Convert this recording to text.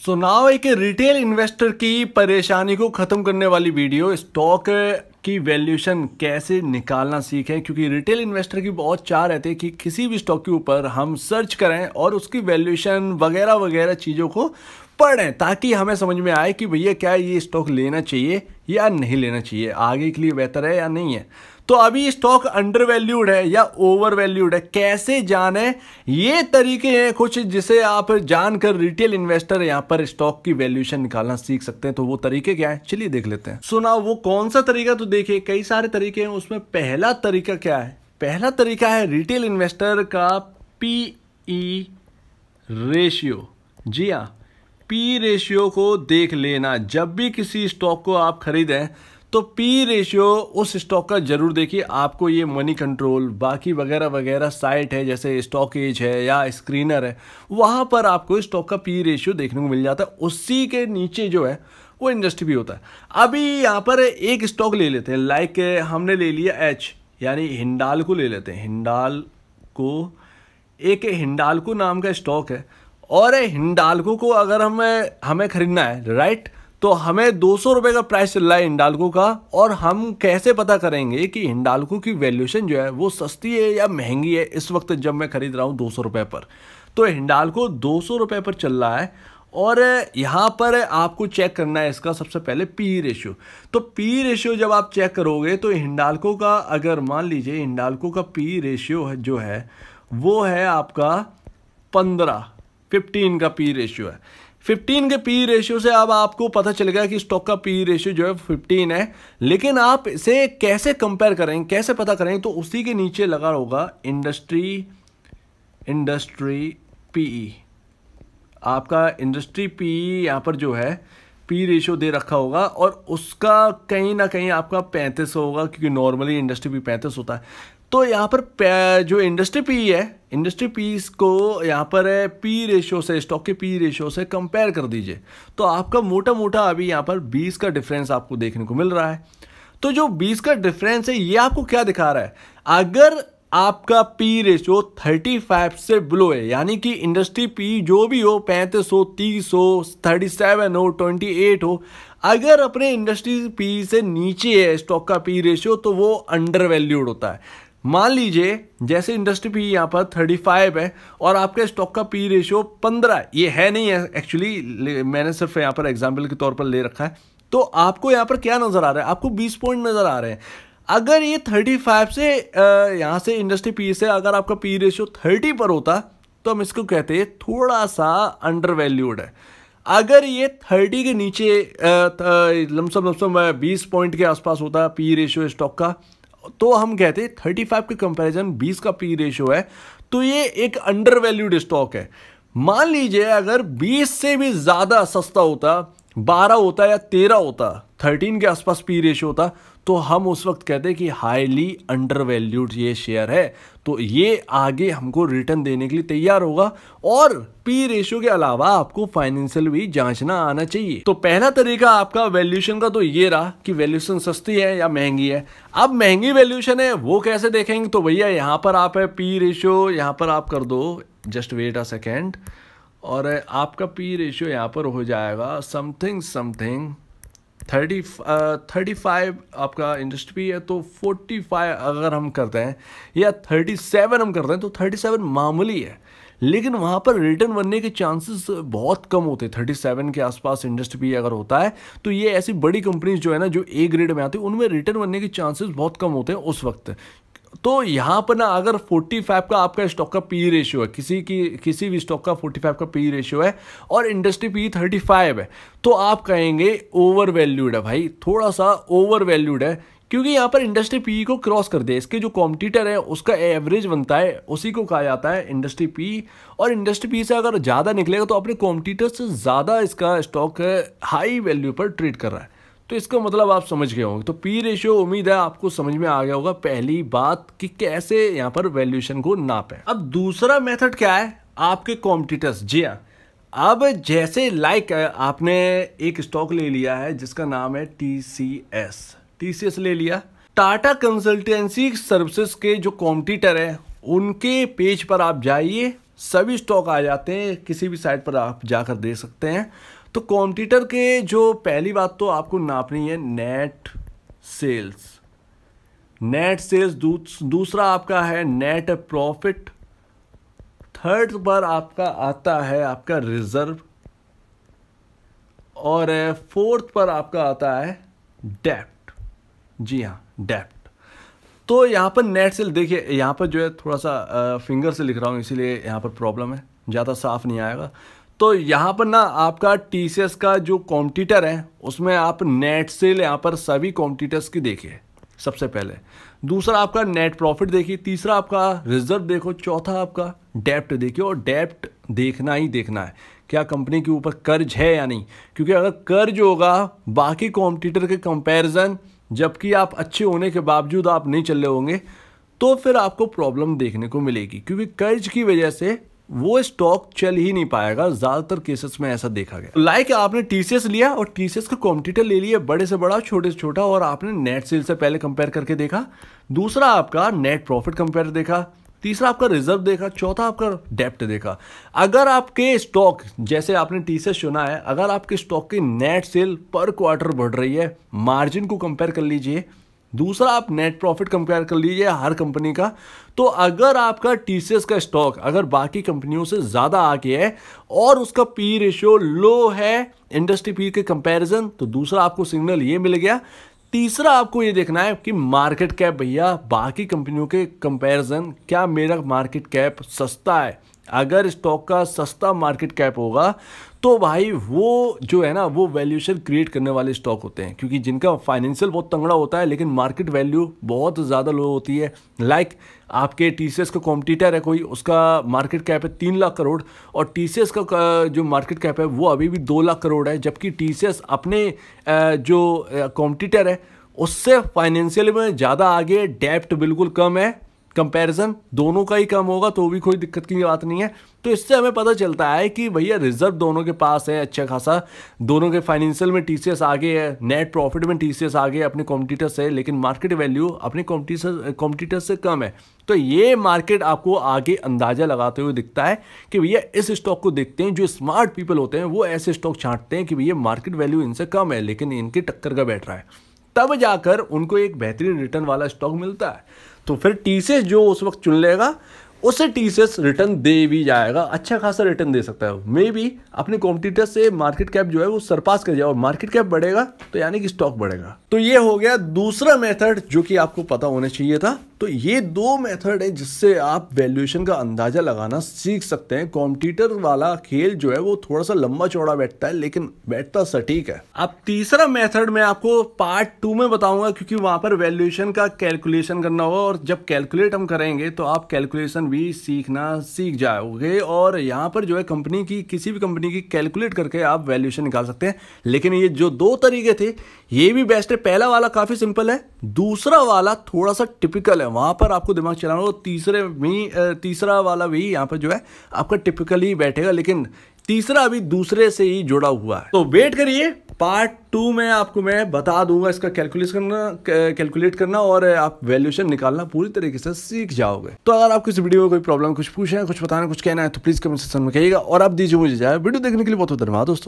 So now एक retail investor की परेशानी को ख़त्म करने वाली वीडियो, स्टॉक की वैल्यूएशन कैसे निकालना सीखें। क्योंकि रिटेल इन्वेस्टर की बहुत चाह रहती है कि किसी भी स्टॉक के ऊपर हम सर्च करें और उसकी वैल्यूएशन वगैरह वगैरह चीज़ों को पढ़ें ताकि हमें समझ में आए कि भैया क्या ये स्टॉक लेना चाहिए या नहीं लेना चाहिए, आगे के लिए बेहतर है या नहीं है। तो अभी स्टॉक अंडर वैल्यूड है या ओवर वैल्यूड है, कैसे जाने, ये तरीके हैं कुछ जिसे आप जानकर रिटेल इन्वेस्टर यहाँ पर स्टॉक की वैल्यूएशन निकालना सीख सकते हैं। तो वो तरीके क्या है, चलिए देख लेते हैं। सो ना वो कौन सा तरीका, तो देखिए कई सारे तरीके हैं, उसमें पहला तरीका क्या है, पहला तरीका है रिटेल इन्वेस्टर का PE रेशियो। जी हाँ, पी रेशियो को देख लेना। जब भी किसी स्टॉक को आप खरीदें तो पी रेशियो उस स्टॉक का जरूर देखिए। आपको ये मनी कंट्रोल बाकी वगैरह वगैरह साइट है जैसे स्टॉक एज है या स्क्रीनर है, वहाँ पर आपको स्टॉक का पी रेशियो देखने को मिल जाता है। उसी के नीचे जो है वो इंडस्ट्री भी होता है। अभी यहाँ पर एक स्टॉक ले लेते हैं, लाइक हमने ले लिया H यानी हिंडाल्को ले लेते हैं। हिंडाल्को एक हिंडाल्को नाम का स्टॉक है और हिंडाल्को को अगर हमें खरीदना है, राइट, तो हमें 200 रुपये का प्राइस चल रहा है हिंडाल्को का। और हम कैसे पता करेंगे कि हिंडाल्को की वैल्यूएशन जो है वो सस्ती है या महंगी है। इस वक्त जब मैं खरीद रहा हूँ 200 रुपये पर, तो हिंडाल्को 200 रुपये पर चल रहा है। और यहाँ पर आपको चेक करना है इसका सबसे पहले पी रेशियो। तो पी रेशियो जब आप चेक करोगे तो हिंडाल्को का, अगर मान लीजिए हिंडाल्को का पी रेशियो जो है वो है आपका 15 का पी रेशियो है। 15 के पी रेशियो से अब आपको पता चलेगा कि स्टॉक का पी रेशियो जो है 15 है। लेकिन आप इसे कैसे कंपेयर करेंगे, कैसे पता करेंगे, तो उसी के नीचे लगा होगा इंडस्ट्री पीई। आपका इंडस्ट्री पीई यहाँ पर जो है पी रेशियो दे रखा होगा और उसका कहीं ना कहीं आपका 35 होगा, क्योंकि नॉर्मली इंडस्ट्री पी 35 होता है। तो यहाँ पर जो इंडस्ट्री पी है, इंडस्ट्री पी को यहाँ पर पी रेशियो से, स्टॉक के पी रेशियो से कंपेयर कर दीजिए, तो आपका मोटा मोटा अभी यहाँ पर 20 का डिफरेंस आपको देखने को मिल रहा है। तो जो 20 का डिफरेंस है ये आपको क्या दिखा रहा है, अगर आपका पी रेशियो 35 से बिलो है, यानी कि इंडस्ट्री पी जो भी हो 35 हो, 30 हो, 37 हो, 28 हो, अगर अपने इंडस्ट्री पी से नीचे है स्टॉक का पी रेशियो तो वो अंडर वैल्यूड होता है। मान लीजिए जैसे इंडस्ट्री पी यहाँ पर 35 है और आपके स्टॉक का पी रेशियो 15 है, ये है नहीं है एक्चुअली, मैंने सिर्फ यहाँ पर एग्जांपल के तौर पर ले रखा है। तो आपको यहाँ पर क्या नज़र आ रहा है, आपको 20 पॉइंट नज़र आ रहे हैं। अगर ये 35 से यहाँ से इंडस्ट्री पी से अगर आपका पी रेशियो 30 पर होता तो हम इसको कहते हैं थोड़ा सा अंडर वैल्यूड है। अगर ये 30 के नीचे लमसम 20 पॉइंट के आसपास होता पी रेशियो स्टॉक का, तो हम कहते हैं 35 के कंपैरिजन 20 का पी रेशियो है तो ये एक अंडर वैल्यूड स्टॉक है। मान लीजिए अगर 20 से भी ज़्यादा सस्ता होता, 12 होता या 13 होता, 13 के आसपास पी रेशियो होता, तो हम उस वक्त कहते हैं कि हाईली अंडर वैल्यूड ये शेयर है, तो ये आगे हमको रिटर्न देने के लिए तैयार होगा। और पी रेशियो के अलावा आपको फाइनेंशियल भी जांचना आना चाहिए। तो पहला तरीका आपका वैल्यूएशन का तो ये रहा कि वैल्यूएशन सस्ती है या महंगी है। अब महंगी वैल्यूएशन है वो कैसे देखेंगे, तो भैया यहाँ पर आप पी रेशियो यहाँ पर आप कर दो, जस्ट वेट अ सेकेंड, और आपका पी रेशियो यहाँ पर हो जाएगा समथिंग 35 आपका इंडस्ट्री पी है, तो 45 अगर हम करते हैं या 37 हम करते हैं तो 37 मामूली है, लेकिन वहाँ पर रिटर्न बनने के चांसेस बहुत कम होते हैं। 37 के आसपास इंडस्ट्री पी अगर होता है तो ये ऐसी बड़ी कंपनीज जो है ना, जो ए ग्रेड में आती है, उनमें रिटर्न बनने के चांसेस बहुत कम होते हैं उस वक्त। तो यहाँ पर ना अगर 45 का आपका स्टॉक का पी रेशियो है, किसी भी स्टॉक का 45 का पी रेशियो है और इंडस्ट्री पी 35 है, तो आप कहेंगे ओवर वैल्यूड है भाई, थोड़ा सा ओवर वैल्यूड है, क्योंकि यहाँ पर इंडस्ट्री पी को क्रॉस कर दिया। इसके जो कॉम्पिटिटर है उसका एवरेज बनता है, उसी को कहा जाता है इंडस्ट्री पी। और इंडस्ट्री पी से अगर ज़्यादा निकलेगा तो अपने कॉम्पिटिटर से ज़्यादा इसका स्टॉक हाई वैल्यू पर ट्रेड कर रहा है। तो इसका मतलब आप समझ गए होंगे। तो पी रेशियो उम्मीद है आपको समझ में आ गया होगा पहली बात कि कैसे यहाँ पर वैल्यूएशन को नापें। अब दूसरा मेथड क्या है, आपके कॉम्पिटिटर्स। जी हाँ, अब जैसे लाइक आपने एक स्टॉक ले लिया है जिसका नाम है टीसीएस ले लिया। टाटा कंसल्टेंसी सर्विसेज के जो कॉम्पिटिटर है उनके पेज पर आप जाइए, सभी स्टॉक आ जाते हैं, किसी भी साइट पर आप जाकर देख सकते हैं। तो कॉम्पिटिटर के जो पहली बात तो आपको नापनी है नेट सेल्स, दूसरा आपका है नेट प्रॉफिट, थर्ड पर आपका आता है आपका रिजर्व, और फोर्थ पर आपका आता है डेप्ट। जी हाँ, डेप्ट। तो यहाँ पर नेट सेल देखिए, यहाँ पर जो है थोड़ा सा फिंगर से लिख रहा हूँ इसीलिए यहाँ पर प्रॉब्लम है, ज़्यादा साफ नहीं आएगा। तो यहाँ पर ना आपका टीसीएस का जो कॉम्पिटिटर है उसमें आप नेट सेल यहाँ पर सभी कॉम्पिटिटर्स की देखिए सबसे पहले, दूसरा आपका नेट प्रॉफिट देखिए, तीसरा आपका रिजर्व देखो, चौथा आपका डेप्ट देखिए। और डेप्ट देखना ही देखना है, क्या कंपनी के ऊपर कर्ज है या नहीं, क्योंकि अगर कर्ज होगा बाकी कॉम्पिटिटर के कंपैरिजन, जबकि आप अच्छे होने के बावजूद आप नहीं चल रहे होंगे, तो फिर आपको प्रॉब्लम देखने को मिलेगी, क्योंकि कर्ज की वजह से वो स्टॉक चल ही नहीं पाएगा। ज्यादातर केसेस में ऐसा देखा गया। लाइक आपने टीसीएस लिया और टीसीएस का कॉम्पिटिटर ले लिया, बड़े से बड़ा छोटे से छोटा, और आपने नेट सेल से पहले कंपेयर करके देखा, दूसरा आपका नेट प्रॉफिट कंपेयर देखा, तीसरा आपका रिजर्व देखा, चौथा आपका डेप्ट देखा। अगर आपके स्टॉक, जैसे आपने टीसीएस चुना है, अगर आपके स्टॉक की नेट सेल पर क्वार्टर बढ़ रही है, मार्जिन को कंपेयर कर लीजिए, दूसरा आप नेट प्रॉफिट कंपेयर कर लीजिए हर कंपनी का, तो अगर आपका टीसीएस का स्टॉक अगर बाकी कंपनियों से ज़्यादा आगे है और उसका पी रेशियो लो है इंडस्ट्री पी के कंपैरिजन, तो दूसरा आपको सिग्नल ये मिल गया। तीसरा आपको ये देखना है कि मार्केट कैप, भैया बाकी कंपनियों के कंपैरिजन क्या मेरा मार्केट कैप सस्ता है। अगर स्टॉक का सस्ता मार्केट कैप होगा तो भाई वो जो है ना वो वैल्यूएशन क्रिएट करने वाले स्टॉक होते हैं, क्योंकि जिनका फाइनेंशियल बहुत तंगड़ा होता है लेकिन मार्केट वैल्यू बहुत ज़्यादा लो होती है। लाइक आपके टीसीएस का कॉम्पिटिटर है कोई, उसका मार्केट कैप है 3 लाख करोड़ और टीसीएस का जो मार्केट कैप है वो अभी भी 2 लाख करोड़ है, जबकि टीसीएस अपने जो कॉम्पिटिटर है उससे फाइनेंशियल में ज़्यादा आगे, डेप्ट बिल्कुल कम है, कंपैरिजन दोनों का ही कम होगा तो भी कोई दिक्कत की बात नहीं है। तो इससे हमें पता चलता है कि भैया रिजर्व दोनों के पास है अच्छा खासा, दोनों के फाइनेंशियल में टीसीएस आगे है, नेट प्रॉफिट में टीसीएस आगे है अपने कॉम्पिटिटर से, लेकिन मार्केट वैल्यू अपने कॉम्पिटिटर से कम है। तो ये मार्केट आपको आगे अंदाजा लगाते हुए दिखता है कि भैया इस स्टॉक को देखते हैं। जो स्मार्ट पीपल होते हैं वो ऐसे स्टॉक छांटते हैं कि भैया मार्केट वैल्यू इनसे कम है लेकिन इनकी टक्कर का बैठ रहा है, तब जाकर उनको एक बेहतरीन रिटर्न वाला स्टॉक मिलता है। तो फिर टीसीएस जो उस वक्त चुन लेगा उसे टीसीएस रिटर्न दे भी जाएगा, अच्छा खासा रिटर्न दे सकता है। मे बी अपने कॉम्पिटिटर से मार्केट कैप जो है वो सरपास कर जाए और मार्केट कैप बढ़ेगा तो यानी कि स्टॉक बढ़ेगा। तो ये हो गया दूसरा मेथड जो कि आपको पता होना चाहिए था। तो ये 2 मेथड है जिससे आप वैल्यूएशन का अंदाजा लगाना सीख सकते हैं। कॉम्पिटिटर वाला खेल जो है वो थोड़ा सा लंबा चौड़ा बैठता है लेकिन बैठता सटीक है। अब तीसरा मेथड मैं आपको पार्ट 2 में बताऊंगा, क्योंकि वहां पर वैल्यूएशन का कैलकुलेशन करना होगा और जब कैलकुलेट हम करेंगे तो आप कैलकुलेशन भी सीखना सीख जाओगे और यहाँ पर जो है कंपनी की, किसी भी कंपनी की कैलकुलेट करके आप वैल्यूएशन निकाल सकते हैं। लेकिन ये जो 2 तरीके थे ये भी बेस्ट है। पहला वाला काफी सिंपल है, दूसरा वाला थोड़ा सा टिपिकल है, वहां पर आपको दिमाग चलाना होगा। तीसरा वाला भी यहाँ पर जो है आपका टिपिकल ही बैठेगा, लेकिन तीसरा अभी दूसरे से ही जुड़ा हुआ है। तो वेट करिए, पार्ट 2 में आपको मैं बता दूंगा इसका कैलकुलेट करना और आप वैल्यूएशन निकालना पूरी तरीके से सीख जाओगे। तो अगर आपको इस वीडियो में कोई प्रॉब्लम, कुछ पूछना है, कुछ बताना, कुछ कहना है तो प्लीज कमेंट सेक्शन में कहिएगा। और आप दीजिए मुझे जाए वीडियो देखने के लिए बहुत बहुत धन्यवाद दोस्तों।